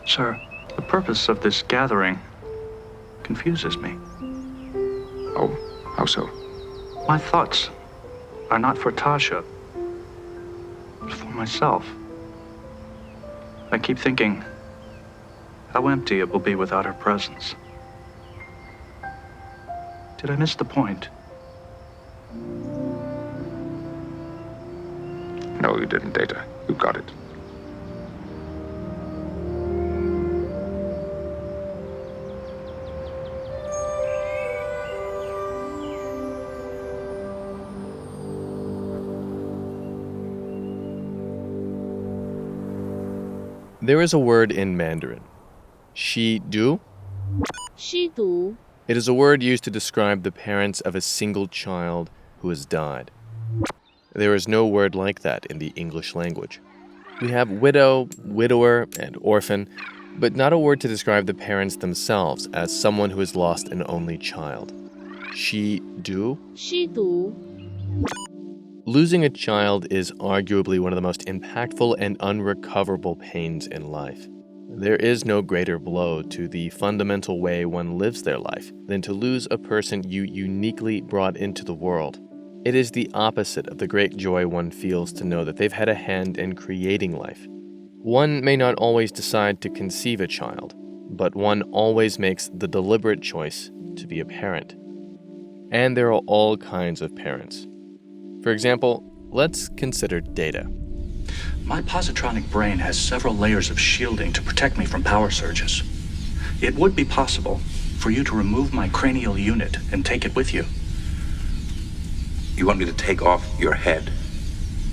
Sir, the purpose of this gathering confuses me. Oh, how so? My thoughts are not for Tasha, but for myself. I keep thinking how empty it will be without her presence. Did I miss the point? No, you didn't, Data. You got it. There is a word in Mandarin, shi du. Shi du. It is a word used to describe the parents of a single child who has died. There is no word like that in the English language. We have widow, widower, and orphan, but not a word to describe the parents themselves as someone who has lost an only child. Shi du. Shi du. Losing a child is arguably one of the most impactful and unrecoverable pains in life. There is no greater blow to the fundamental way one lives their life than to lose a person you uniquely brought into the world. It is the opposite of the great joy one feels to know that they've had a hand in creating life. One may not always decide to conceive a child, but one always makes the deliberate choice to be a parent. And there are all kinds of parents. For example, let's consider Data. My positronic brain has several layers of shielding to protect me from power surges. It would be possible for you to remove my cranial unit and take it with you. You want me to take off your head?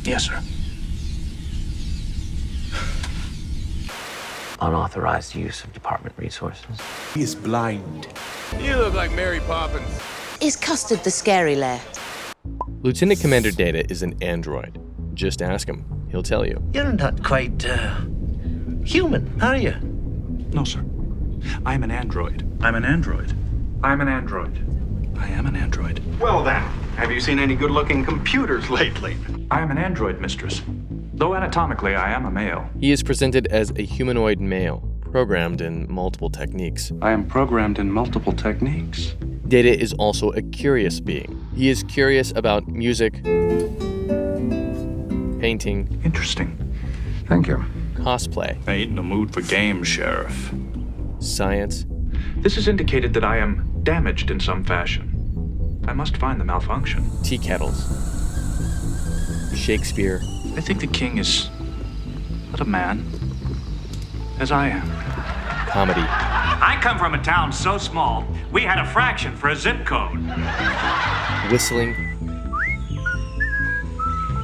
Yes, sir. Unauthorized use of department resources. He is blind. You look like Mary Poppins. Is Custard the scary lair? Lieutenant Commander Data is an android. Just ask him. He'll tell you. You're not quite, human, are you? No, sir. I am an android. I'm an android. I'm an android. I am an android. Well then, have you seen any good-looking computers lately? I am an android, mistress. Though anatomically I am a male. He is presented as a humanoid male, programmed in multiple techniques. I am programmed in multiple techniques. Data is also a curious being. He is curious about music, painting, Interesting. Thank you. cosplay, I ain't in the mood for games, Sheriff. science, This has indicated that I am damaged in some fashion. I must find the malfunction. tea kettles, Shakespeare, I think the king is but a man, as I am. comedy, I come from a town so small, we had a fraction for a zip code. whistling,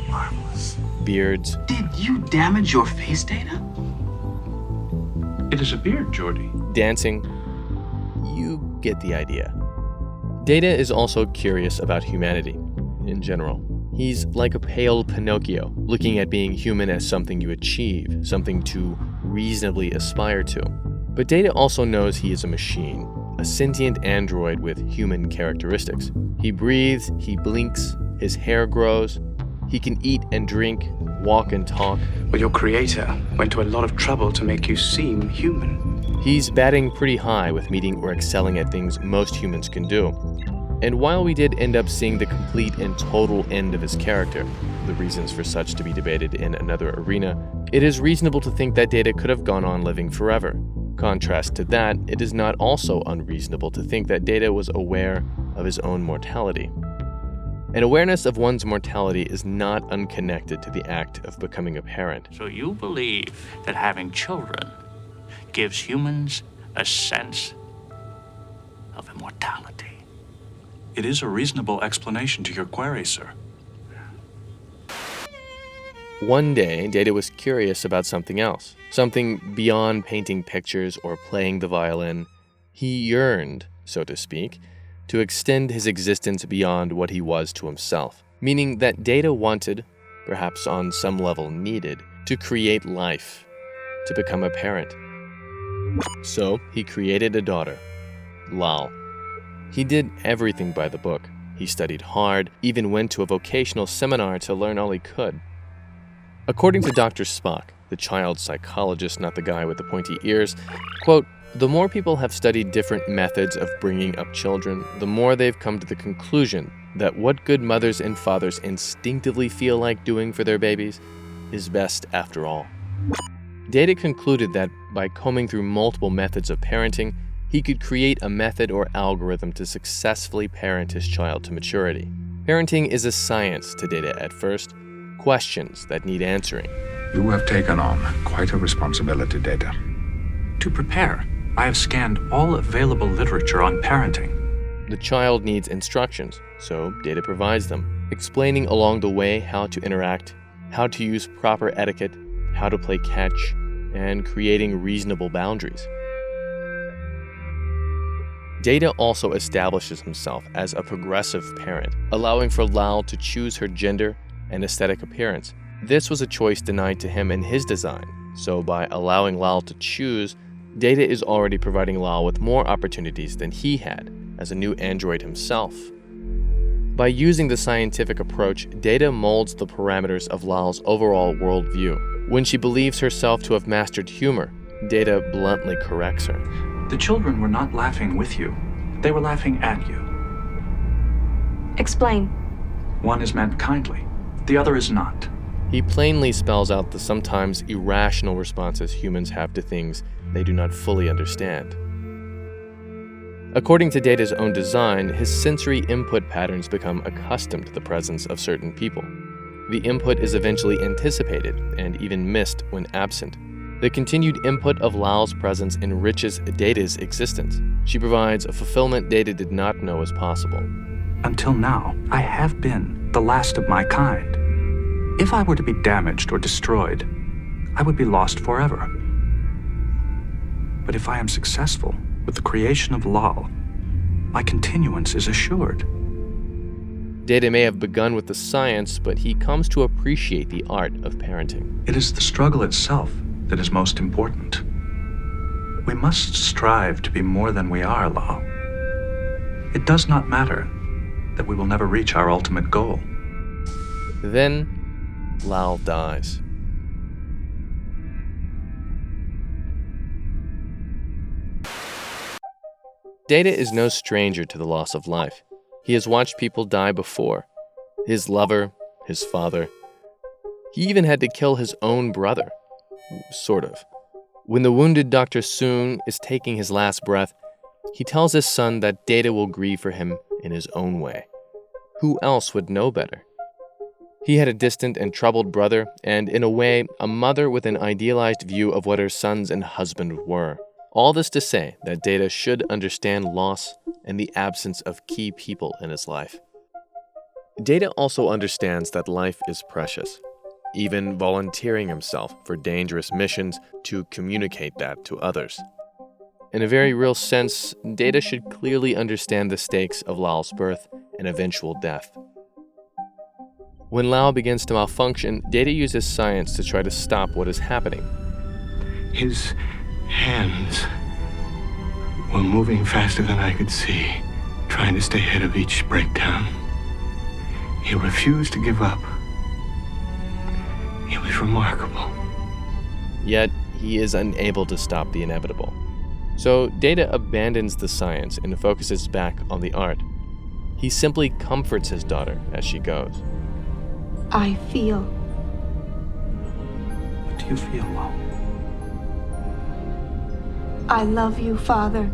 Marvelous. beards, Did you damage your face, Data? It is a beard, Geordie. dancing. You get the idea. Data is also curious about humanity in general. He's like a pale Pinocchio, looking at being human as something you achieve, something to reasonably aspire to. But Data also knows he is a machine, a sentient android with human characteristics. He breathes, he blinks, his hair grows, he can eat and drink, walk and talk. Well, your creator went to a lot of trouble to make you seem human. He's batting pretty high with meeting or excelling at things most humans can do. And while we did end up seeing the complete and total end of his character, the reasons for such to be debated in another arena, it is reasonable to think that Data could have gone on living forever. Contrast to that, it is not also unreasonable to think that Data was aware of his own mortality. An awareness of one's mortality is not unconnected to the act of becoming a parent. So you believe that having children gives humans a sense of immortality? It is a reasonable explanation to your query, sir. One day, Data was curious about something else, something beyond painting pictures or playing the violin. He yearned, so to speak, to extend his existence beyond what he was to himself, meaning that Data wanted, perhaps on some level needed, to create life, to become a parent. So he created a daughter, Lal. He did everything by the book. He studied hard, even went to a vocational seminar to learn all he could. According to Dr. Spock, the child psychologist, not the guy with the pointy ears, quote, "The more people have studied different methods of bringing up children, the more they've come to the conclusion that what good mothers and fathers instinctively feel like doing for their babies is best after all." Data concluded that by combing through multiple methods of parenting, he could create a method or algorithm to successfully parent his child to maturity. Parenting is a science to Data at first, questions that need answering. You have taken on quite a responsibility, Data. To prepare, I have scanned all available literature on parenting. The child needs instructions, so Data provides them, explaining along the way how to interact, how to use proper etiquette, how to play catch, and creating reasonable boundaries. Data also establishes himself as a progressive parent, allowing for Lal to choose her gender and aesthetic appearance. This was a choice denied to him in his design, so by allowing Lal to choose, Data is already providing Lal with more opportunities than he had as a new android himself. By using the scientific approach, Data molds the parameters of Lal's overall worldview. When she believes herself to have mastered humor, Data bluntly corrects her. The children were not laughing with you. They were laughing at you. Explain. One is meant kindly. The other is not. He plainly spells out the sometimes irrational responses humans have to things they do not fully understand. According to Data's own design, his sensory input patterns become accustomed to the presence of certain people. The input is eventually anticipated and even missed when absent. The continued input of Lal's presence enriches Data's existence. She provides a fulfillment Data did not know was possible. Until now, I have been the last of my kind. If I were to be damaged or destroyed, I would be lost forever. But if I am successful with the creation of Lal, my continuance is assured. Data may have begun with the science, but he comes to appreciate the art of parenting. It is the struggle itself that is most important. We must strive to be more than we are, Lal. It does not matter that we will never reach our ultimate goal. Then, Lal dies. Data is no stranger to the loss of life. He has watched people die before. His lover, his father. He even had to kill his own brother. Sort of. When the wounded Dr. Soong is taking his last breath, he tells his son that Data will grieve for him in his own way. Who else would know better? He had a distant and troubled brother, and in a way, a mother with an idealized view of what her sons and husband were. All this to say that Data should understand loss and the absence of key people in his life. Data also understands that life is precious, even volunteering himself for dangerous missions to communicate that to others. In a very real sense, Data should clearly understand the stakes of Lal's birth and eventual death. When Lal begins to malfunction, Data uses science to try to stop what is happening. His hands were moving faster than I could see, trying to stay ahead of each breakdown. He refused to give up. It was remarkable. Yet, he is unable to stop the inevitable. So, Data abandons the science and focuses back on the art. He simply comforts his daughter as she goes. I feel. What do you feel, Lal? I love you, Father.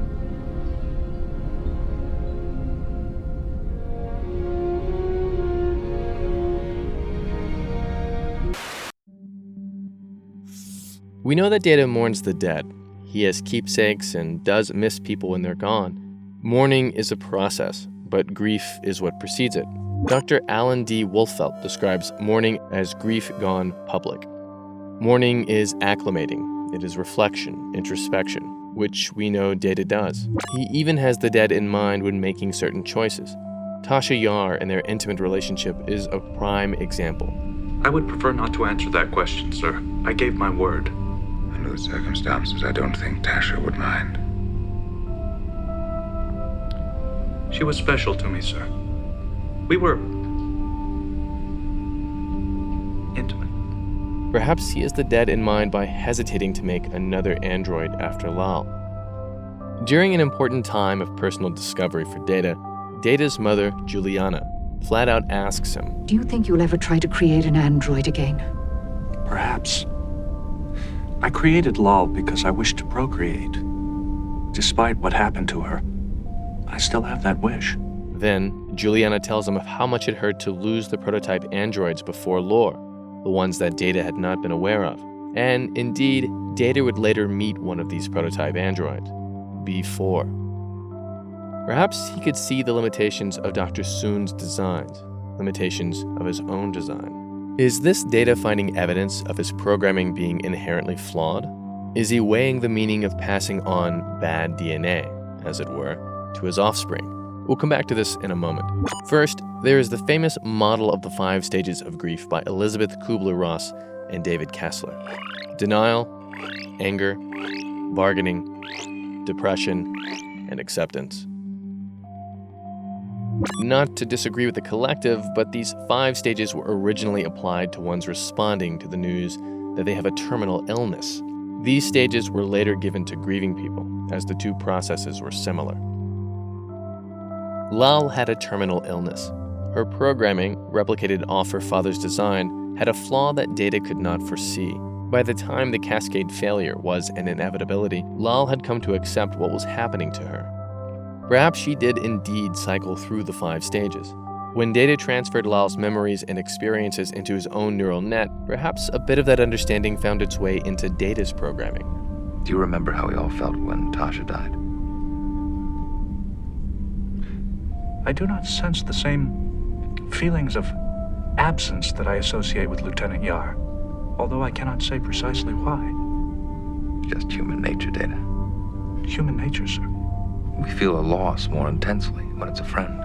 We know that Data mourns the dead. He has keepsakes and does miss people when they're gone. Mourning is a process, but grief is what precedes it. Dr. Alan D. Wolfelt describes mourning as grief gone public. Mourning is acclimating. It is reflection, introspection, which we know Data does. He even has the dead in mind when making certain choices. Tasha Yar and their intimate relationship is a prime example. I would prefer not to answer that question, sir. I gave my word. Under the circumstances, I don't think Tasha would mind. She was special to me, sir. We were intimate. Perhaps he has the dead in mind by hesitating to make another android after Lal. During an important time of personal discovery for Data, Data's mother, Juliana, flat out asks him, "Do you think you'll ever try to create an android again?" Perhaps. I created Lal because I wished to procreate. Despite what happened to her, I still have that wish. Then, Juliana tells him of how much it hurt to lose the prototype androids before Lore, the ones that Data had not been aware of. And indeed, Data would later meet one of these prototype androids, B4. Perhaps he could see the limitations of Dr. Soon's designs, limitations of his own design. Is this Data finding evidence of his programming being inherently flawed? Is he weighing the meaning of passing on bad DNA, as it were, to his offspring? We'll come back to this in a moment. First, there is the famous Model of the 5 Stages of Grief by Elizabeth Kubler-Ross and David Kessler. Denial, anger, bargaining, depression, and acceptance. Not to disagree with the collective, but these 5 stages were originally applied to ones responding to the news that they have a terminal illness. These stages were later given to grieving people, as the two processes were similar. Lal had a terminal illness. Her programming, replicated off her father's design, had a flaw that Data could not foresee. By the time the cascade failure was an inevitability, Lal had come to accept what was happening to her. Perhaps she did indeed cycle through the 5 stages. When Data transferred Lal's memories and experiences into his own neural net, perhaps a bit of that understanding found its way into Data's programming. Do you remember how we all felt when Tasha died? I do not sense the same feelings of absence that I associate with Lieutenant Yar, although I cannot say precisely why. Just human nature, Data. Human nature, sir. We feel a loss more intensely when it's a friend.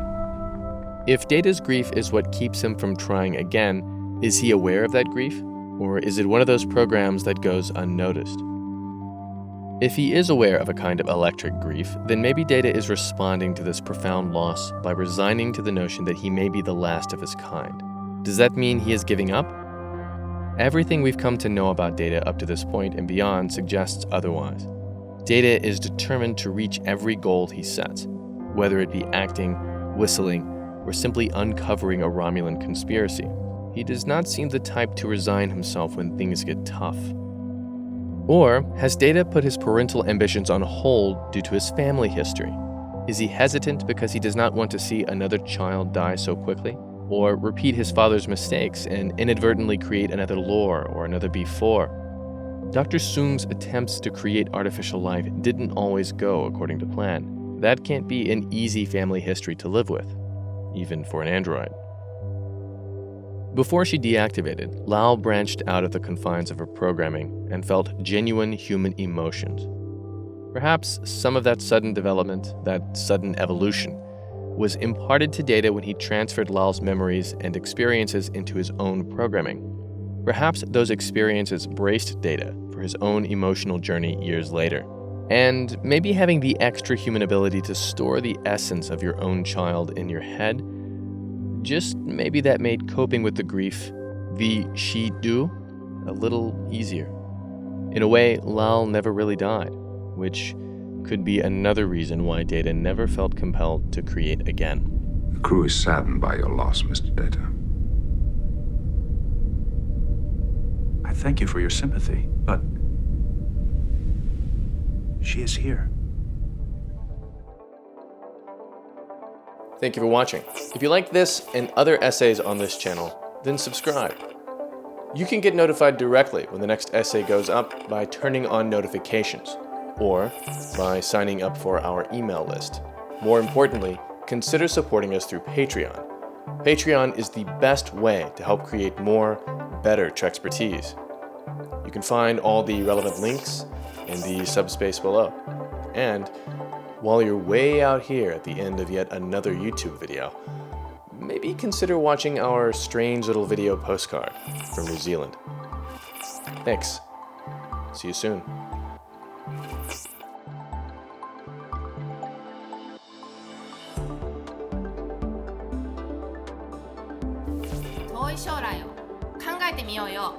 If Data's grief is what keeps him from trying again, is he aware of that grief? Or is it one of those programs that goes unnoticed? If he is aware of a kind of electric grief, then maybe Data is responding to this profound loss by resigning to the notion that he may be the last of his kind. Does that mean he is giving up? Everything we've come to know about Data up to this point and beyond suggests otherwise. Data is determined to reach every goal he sets, whether it be acting, whistling, or simply uncovering a Romulan conspiracy. He does not seem the type to resign himself when things get tough. Or has Data put his parental ambitions on hold due to his family history? Is he hesitant because he does not want to see another child die so quickly? Or repeat his father's mistakes and inadvertently create another Lore or another B4? Dr. Soong's attempts to create artificial life didn't always go according to plan. That can't be an easy family history to live with, even for an android. Before she deactivated, Lal branched out of the confines of her programming and felt genuine human emotions. Perhaps some of that sudden development, that sudden evolution, was imparted to Data when he transferred Lal's memories and experiences into his own programming. Perhaps those experiences braced Data for his own emotional journey years later. And maybe having the extra human ability to store the essence of your own child in your head, just maybe that made coping with the grief, the she-do, a little easier. In a way, Lal never really died, which could be another reason why Data never felt compelled to create again. The crew is saddened by your loss, Mr. Data. I thank you for your sympathy, but she is here. Thank you for watching. If you like this and other essays on this channel, then subscribe. You can get notified directly when the next essay goes up by turning on notifications, or by signing up for our email list. More importantly, consider supporting us through Patreon. Patreon is the best way to help create more, better Trekspertise. You can find all the relevant links in the subspace below. And while you're way out here at the end of yet another YouTube video, maybe consider watching our strange little video postcard from New Zealand. Thanks. See you soon.